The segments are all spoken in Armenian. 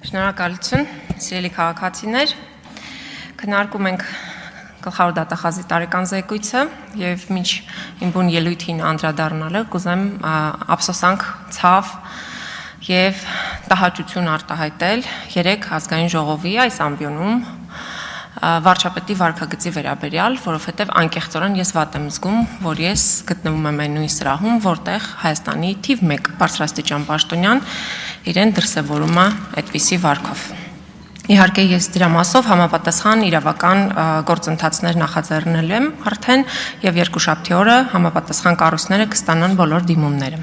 Շնորհակալություն, սիրելի քաղաքացիներ, քննարկում ենք գլխավոր դատախազի տարեկան զեկույցը եւ մինչ իմ բուն ելույթին անդրադառնալը կուզեմ ափսոսանք, ցավ եւ տհաճություն արտահայտել 3 ազգային ժողովի այս ամբիոնում վարչապետի վարքագծի վերաբերյալ, որովհետև անկեղծորեն ես վատ եմ զգում, որ ես գտնվում եմ այն նույն սրահում, որտեղ Հայաստանի թիվ 1 բարձրաստիճան պաշտոնյան իրեն դրսևորում է այդպիսի վարքով։ Իհարկե ես դրա մասով համապատասխան իրավական գործընթացներ նախաձեռնել եմ արդեն եւ երկուշաբթի օրը համապատասխան կառույցները կստանան բոլոր դիմումները։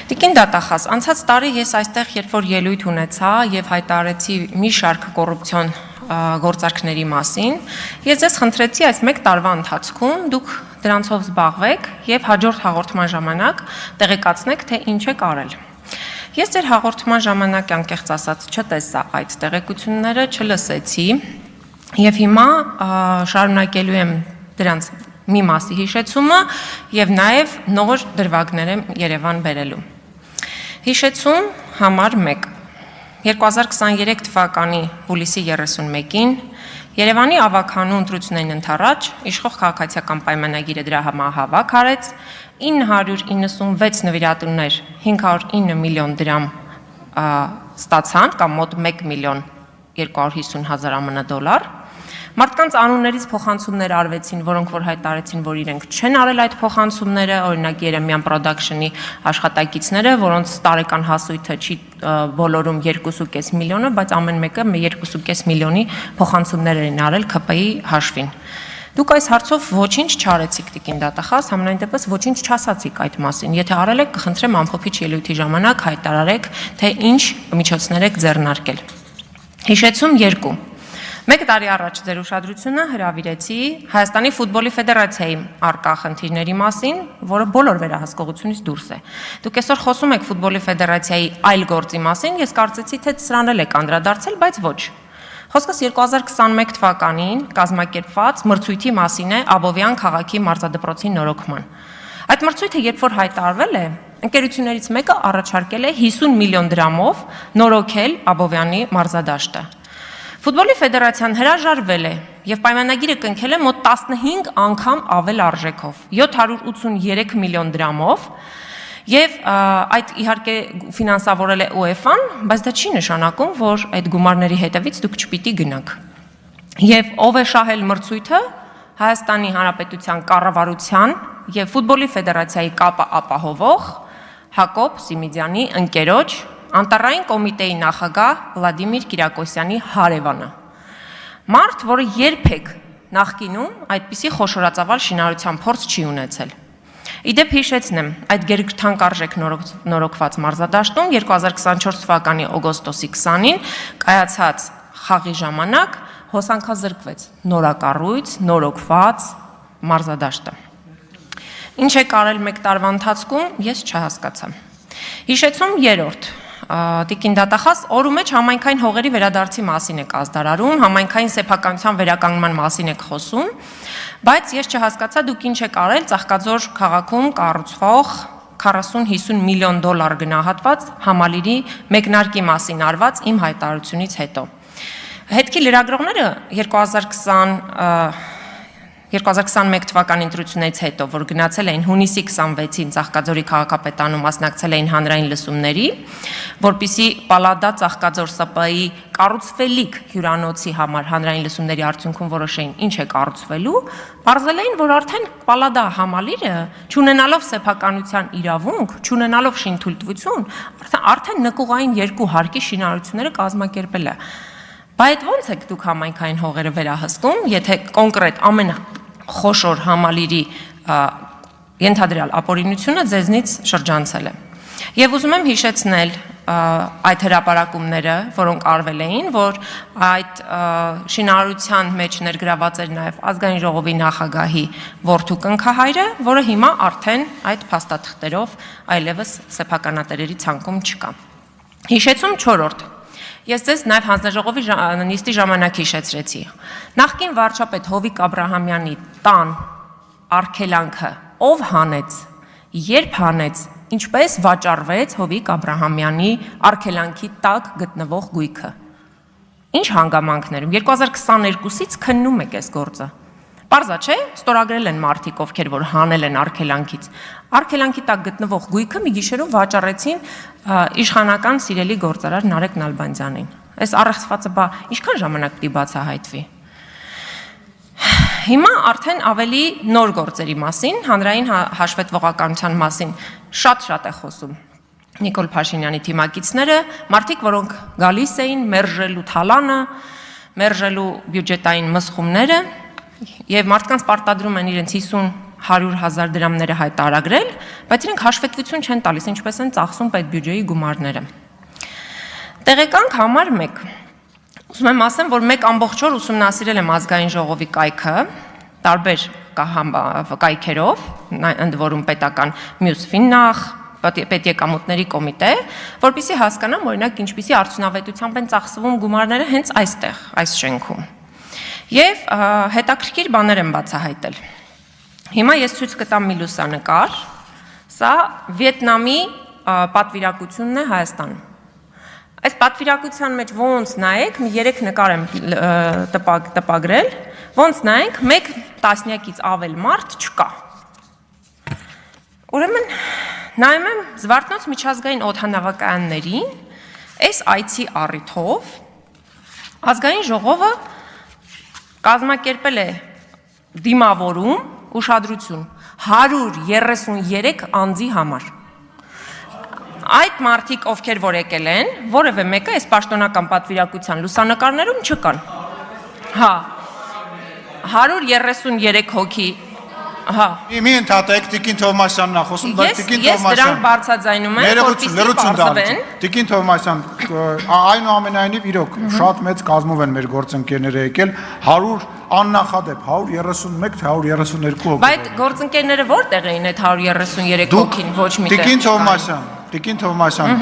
Տիկին դատախազ, անցած տարի ես այստեղ երբ որ ելույթ ունեցա եւ հայտարարեցի մի շարք կոռուպցիոն գործարքների մասին, ես ձեզ խնդրեցի այս 1 տարվա ընթացքում դուք դրանցով զբաղվեք եւ հաջորդ հաղորդման ժամանակ տեղեկացնեք, թե ինչ եք արել։ Ես ձեր հաղորդման ժամանակ անկեղծ ասած չտեսա այդ տեղեկությունները, չլսեցի եւ հիմա շարունակելու եմ դրանց մի մասի հիշեցումը եւ նաեւ նոր դրվագներ եմ Երևան բերելու։ Հիշեցում համար 1 2023 թվականի հուլիսի 31-ին Երևանի ավագանու ընտրություններին ընդառաջ իշխող քաղաքացիական պայմանագիրը դրա համահավաք արեց 996 նվիրատուներ 509 միլիոն դրամ ստացան կամ մոտ 1 միլիոն 250 հազար ԱՄՆ դոլար Մարդկանց անուններից փոխանցումներ արվեցին, որոնք որ հայտարարեցին, որ իրենք չեն արել այդ փոխանցումները, օրինակ Երեմյան Production-ի աշխատակիցները, որոնց տարեկան հասույթը չի բոլորում 2.5 միլիոնը, բայց ամեն մեկը 2.5 միլիոնի փոխանցումներ են արել ՔՊ-ի հաշվին։ Դուք այս հարցով ոչինչ չարեցիք տիկին դատախազ, համենայն դեպս ոչինչ չասացիք այդ մասին։ Եթե արել եք, կխնդրեմ ամփոփիչ ելույթի ժամանակ հայտարարեք, թե ինչ միջոցներ եք ձեռնարկել։ Հիշեցում 2 Մեկ տարի առաջ ձեր ուշադրությունը հրավիրեցի Հայաստանի ֆուտբոլի ֆեդերացիայի արկա խնդիրների մասին, որը բոլոր վերահսկողությունից դուրս է։ Դուք այսօր խոսում եք ֆուտբոլի ֆեդերացիայի այլ գործի մասին, ես կարծեցի, թե սրան էլ եք անդրադարձել, բայց ոչ։ Խոսքս 2021 թվականին կազմակերպված մրցույթի մասին է Աբովյան քաղաքի մարզադպրոցի նորոգման։ Այդ մրցույթը երբ որ հայտարարվել է, ընկերություններից մեկը առաջարկել է 50 միլիոն դրամով նորոգել Աբովյանի մարզադաշտը։ Ֆուտբոլի ֆեդերացիան հրաժարվել է եւ պայմանագիրը կնքել է մոտ 15 անգամ ավել արժեքով 783 միլիոն դրամով եւ այդ իհարկե ֆինանսավորել է UEFA-ն, բայց դա չի նշանակում, որ այդ գումարների հետևից դուք չպիտի գնաք։ Եվ ով է շահել մրցույթը Հայաստանի Հանրապետության կառավարության եւ ֆուտբոլի ֆեդերացիայի կապը ապահովող Հակոբ Սիմիդյանի ընկերոջ Անտարային կոմիտեի նախագահ Վլադիմիր Կիրակոսյանի հարևանը։ Մարդ, որը երբեք նախկինում այդպիսի խոշորածավալ շինարարության փորձ չի ունեցել։ Իդեպ հիշեցնեմ, այդ գերթանկարժեք նորոգված մարզադաշտում 2024 թվականի օգոստոսի 20-ին կայացած խաղի ժամանակ հոսանքազրկվեց նորակառույց, նորոգված մարզադաշտը։ Ինչ է կարել 1 տարվա ընթացքում, ես չհասկացա։ Հիշեցում 3 Տիկին դատախազ օրու մեջ համայնքային հողերի վերադարձի մասին եք ազդարարում, համայնքային սեփականության վերականգնման մասին եք խոսում, բայց ես չհասկացա դուք ինչ եք արել Ծաղկաձոր քաղաքում կառուցվող 40-50 միլիոն դոլար գնահատված համալիրի մեկնարկի մասին արված իմ հայտարարությունից հետո։ Հետքի լրագրողները 2021 թվականի ընտրությունից հետո, որ գնացել էին հունիսի 26-ին Ծաղկաձորի քաղաքապետարանում մասնակցել էին հանրային լսումների, որպիսի Պալադա Ծաղկաձոր ՍՊ-ի կառուցվելիք հյուրանոցի համար հանրային լսումների արդյունքում որոշեին ինչ է կառուցվելու, պարզել էին, որ արդեն Պալադա համալիրը, չունենալով սեփականության իրավունք, չունենալով շինթույլտվություն, արդեն նկուղային 2 հարկի շինարարությունները կազմակերպել է։ Բայց ո՞նց եք դուք համայնքային հողերը վերահսկում, եթե կոնկրետ ամենախոշոր համալիրի ենթադրյալ ապօրինությունը ձեզնից շրջանցել է։ Եվ ուզում եմ հիշեցնել այդ հրապարակումները, որոնք արվել էին, որ այդ շինարարության մեջ ներգրաված էր նաև ազգային ժողովի նախագահի որդու կնքահայրը, որը հիմա արդեն այդ փաստաթղթերով այլևս սեփականատերերի ցանկում չկա։ Հիշեցում 4 Ես ձեզ նաև հանձնաժողովի նիստի ժամանակ հիշեցրեցի։ Նախկին վարչապետ Հովիկ Աբրահամյանի տան արգելանքը ով հանեց, երբ հանեց ինչպես վաճառվեց Հովիկ Աբրահամյանի արգելանքի տակ գտնվող գույքը։ Ինչ հանգամանքներում 2022-ից քննում եք այս գործը։ Պարզա չէ, ստորագրել են մարդիկ, ովքեր որ հանել են արգելանքից։ Արգելանքի տակ գտնվող գույքը մի գիշերում վաճառեցին իշխանական սիրելի գործարար Նարեկ Նալբանդյանին։ Այս առեղծվածը բա ինչքան ժամանակ պիտի բացահայտվի։ Հիմա արդեն ավելի նոր գործերի մասին, հանրային հաշվետվողականության մասին շատ է խոսում Նիկոլ Փաշինյանի թիմակիցները, մարդիկ, որոնք գալիս էին մերժելու թալանը, մերժելու բյուջետային մսխումները եւ մարդկանց պարտադրում են իրենց 50-100 դրամները հայտարարել, բայց իրենք հաշվետվություն չեն տալիս, ինչպես են ծախսում պետբյուջեի գումարները։ Տեղեկանք համար 1։ Ուզում եմ ասեմ, որ 1 ամբողջ օր ուսումնասիրել եմ ազգային ժողովի կայքը, տարբեր կայքերով, ընդ որում պետական մյուս ֆիննախ, պետեկամուտների կոմիտե, որպեսզի հասկանամ, օրինակ, ինչպիսի արդյունավետությամբ են ծախսվում գումարները հենց այստեղ, այս շենքում։ Եվ հետաքրքիր բաներ եմ բացահայտել։ Հիմա ես ցույց կտամ մի լուսանկար, սա Վիետնամի պատվիրակությունն է Հայաստանում։ Այս պատվիրակության մեջ ոնց նայեք, մի 3 նկար եմ տպագրել, ոնց նայենք, 1 տասնյակից ավել մարդ չկա։ Ուրեմն նայում եմ Զվարթնոց միջազգային օդանավակայաններին, այս այցի առիթով ազգային ժողովը կազմակերպել է դիմավորում ուշադրություն 133 անձի համար։ Այդ մարդիկ, ովքեր որ եկել են, որևէ մեկը այս պաշտոնական պատվիրակության լուսանկարներում չկան։ Հա, 133 հոգի, հա։ Մի ընդհատեք, Տիկին Թովմասյանն է խոսում, բայց Տիկին Ես դրանք բարձրաձայնում եմ, որպեսզի բարձրվեն։ Տիկին Թովմասյան, այնուամենայնիվ իրոք շատ մեծ կազմով են մեր գործընկերները եկել, 100 աննախադեպ 131 թե 132 հոգի։ Բայց գործընկերները որտեղ էին այդ 133 հոգին, ոչ միտեղ։ Տիկին Թովմասյան,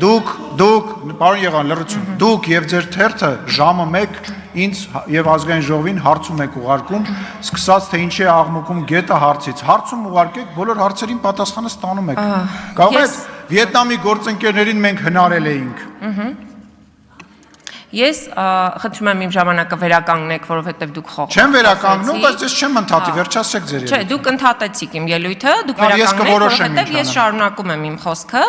դուք, պարոն Եղան, լրացում, դուք եւ ձեր թերթը ժամը 1 ինձ եւ ազգային ժողովին հարցում եք ուղարկում, սկսած թե ինչի է աղմուկում գետը հարցից։ Հարցում ուղարկեք, բոլոր հարցերին պատասխանը ստանում եք։ Կարող եք Վիետնամի գործընկերներին մենք հնարել էինք։ Ես խնդրում եմ իմ ժամանակը վերականգնեք, որովհետև դուք խոխ։ Չեմ վերականգնում, բայց ես չեմ ընդհատի, վերջացրեք ձեր ելույթը։ Չէ, դուք ընդհատեցիք իմ ելույթը, դուք վերականգնեք, որովհետև ես շարունակում եմ իմ խոսքը,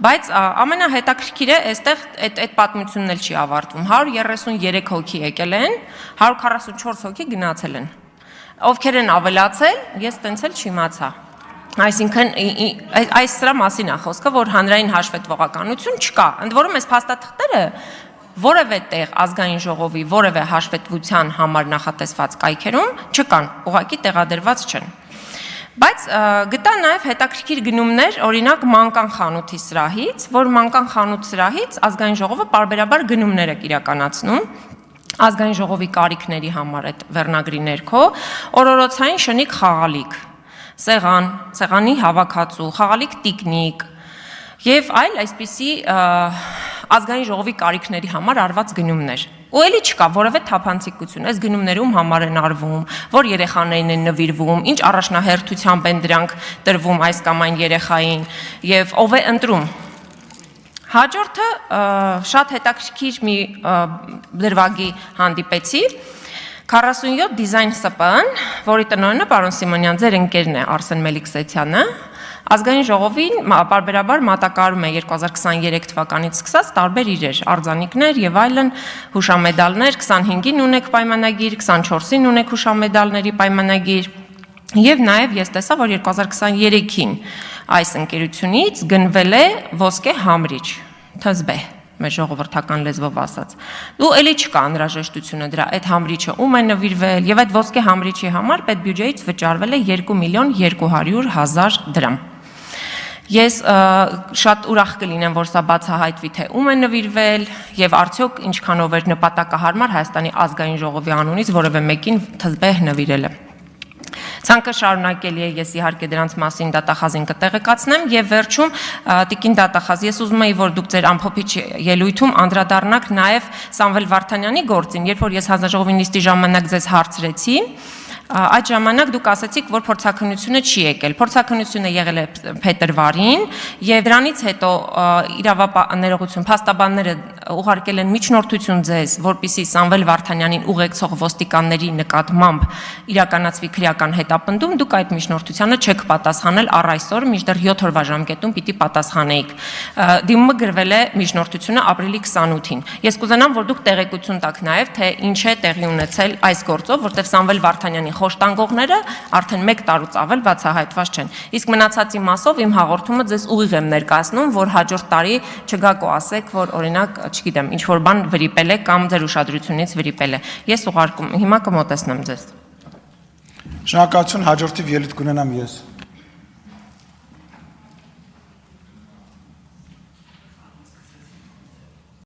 բայց ամենահետաքրքիրը այստեղ այդ պատմությունն էլ չի ավարտվում։ 133 հոգի եկել են, 144 հոգի գնացել են։ Ովքեր են ավելացել, ես տենց էլ չիմացա։ Այսինքն այս սրա մասին է խոսքը, որ հանրային հաշվետվողականություն չկա։ Ընդ որում այս փաստաթղթերը որևէ տեղ ազգային ժողովի որևէ հաշվետվության համար նախատեսված կայքերում չկան, ուղղակի տեղադրված չեն։ Բայց գտա նաև հետաքրքիր գնումներ, օրինակ մանկան խանութի սրահից, որ մանկան խանութ սրահից ազգային ժողովը պարբերաբար գնումներ է իրականացնում ազգային ժողովի կարիքների համար այդ վերնագրի ներքո, օրորոցային շնիկ խաղալիք, սեղան, սեղանի հավաքածու, խաղալիք տիկնիկ եւ այլ այսպիսի ազգային ժողովի կարիքների համար արված գնումներ։ Ու էլի չկա որևէ թափանցիկություն, այս գնումներում համար են արվում, որ երեխաներին են նվիրվում, ինչ առաջնահերթությամբ են դրանք տրվում այս կամ այն երեխային եւ ով է ընտրում։ Հաջորդը շատ հետաքրքիր մի դրվագի հանդիպեցի 47 դիզայն ՍՊԸ-ն, որի տնօրենը պարոն Սիմոնյան, ձեր ընկերն է Արսեն Մելիքսեթյանը, ազգային ժողովին պարբերաբար մատակարարում է 2023 թվականից սկսած տարբեր իրեր, արձանիկներ եւ այլն, հուշամեդալներ, 25-ին ունեք պայմանագիր, 24-ին ունեք հուշամեդալների պայմանագիր եւ նաեւ ես տեսա, որ 2023-ին այս ընկերությունից գնվել է ոսկե համրիչ, ԹԶԲ, մեր ժողովրդական լեզվով ասած։ Ու էլի չկա անհրաժեշտությունը դրա, այդ համրիչը ում է նվիրվել եւ այդ ոսկե համրիչի համար պետբյուջեից վճարվել է 2.200.000 դրամ։ Ես շատ ուրախ կլինեմ, որ սա բացահայտվի, թե ում է նվիրվել եւ արդյոք ինչքանով էր նպատակահարմար Հայաստանի ազգային ժողովի անունից որևէ մեկին ԹԶԲ նվիրելը։ Ցանկը շարունակելի է, ես իհարկե դրանց մասին դատախազին կտեղեկացնեմ եւ վերջում Տիկին դատախազ, ես ուզում եի, որ դուք ձեր ամփոփիչ ելույթում անդրադառնաք նաեւ Սամվել Վարդանյանի գործին, երբ որ ես հանձնաժողովի նիստի ժամանակ ձեզ հարցրեցի, Այդ ժամանակ դուք ասացիք, որ փորձաքննությունը չի եկել։ Փորձաքննությունը եղել է փետրվարին, եւ դրանից հետո իրավապահներողություն փաստաբանները ուղարկել են միջնորդություն ձեզ, որպեսզի Սամվել Վարդանյանին ուղեկցող ոստիկանների նկատմամբ իրականացվի քրեական հետապնդում, դուք այդ միջնորդությանը չեք պատասխանել առ այսօր, մինչդեռ 7 օրվա ժամկետում պիտի պատասխանեիք։ Դիմումը գրվել է միջնորդությունը ապրիլի 28-ին։ Ես կուզենամ, որ դուք տեղեկություն տաք նաեւ, թե ինչ է տեղի ունեցել այս գործով, որտեղ Սամվել Վարդանյանի խոշտանգողները արդեն 1 տարուց ավել բացահայտված չեն։ Իսկ մնացածի մասով իմ հաղորդումը ձեզ ուղիղ եմ ներկայացնում, որ հաջորդ տարի չգաք ու ասեք, որ օրինակ, չգիտեմ, ինչ որ բան վրիպել է կամ ձեր ուշադրությունից վրիպել է։ Ես ուղարկում, հիմա կմոտեցնեմ ձեզ։ Շնորհակալություն, հաջորդիվ ելույթ կունենամ ես։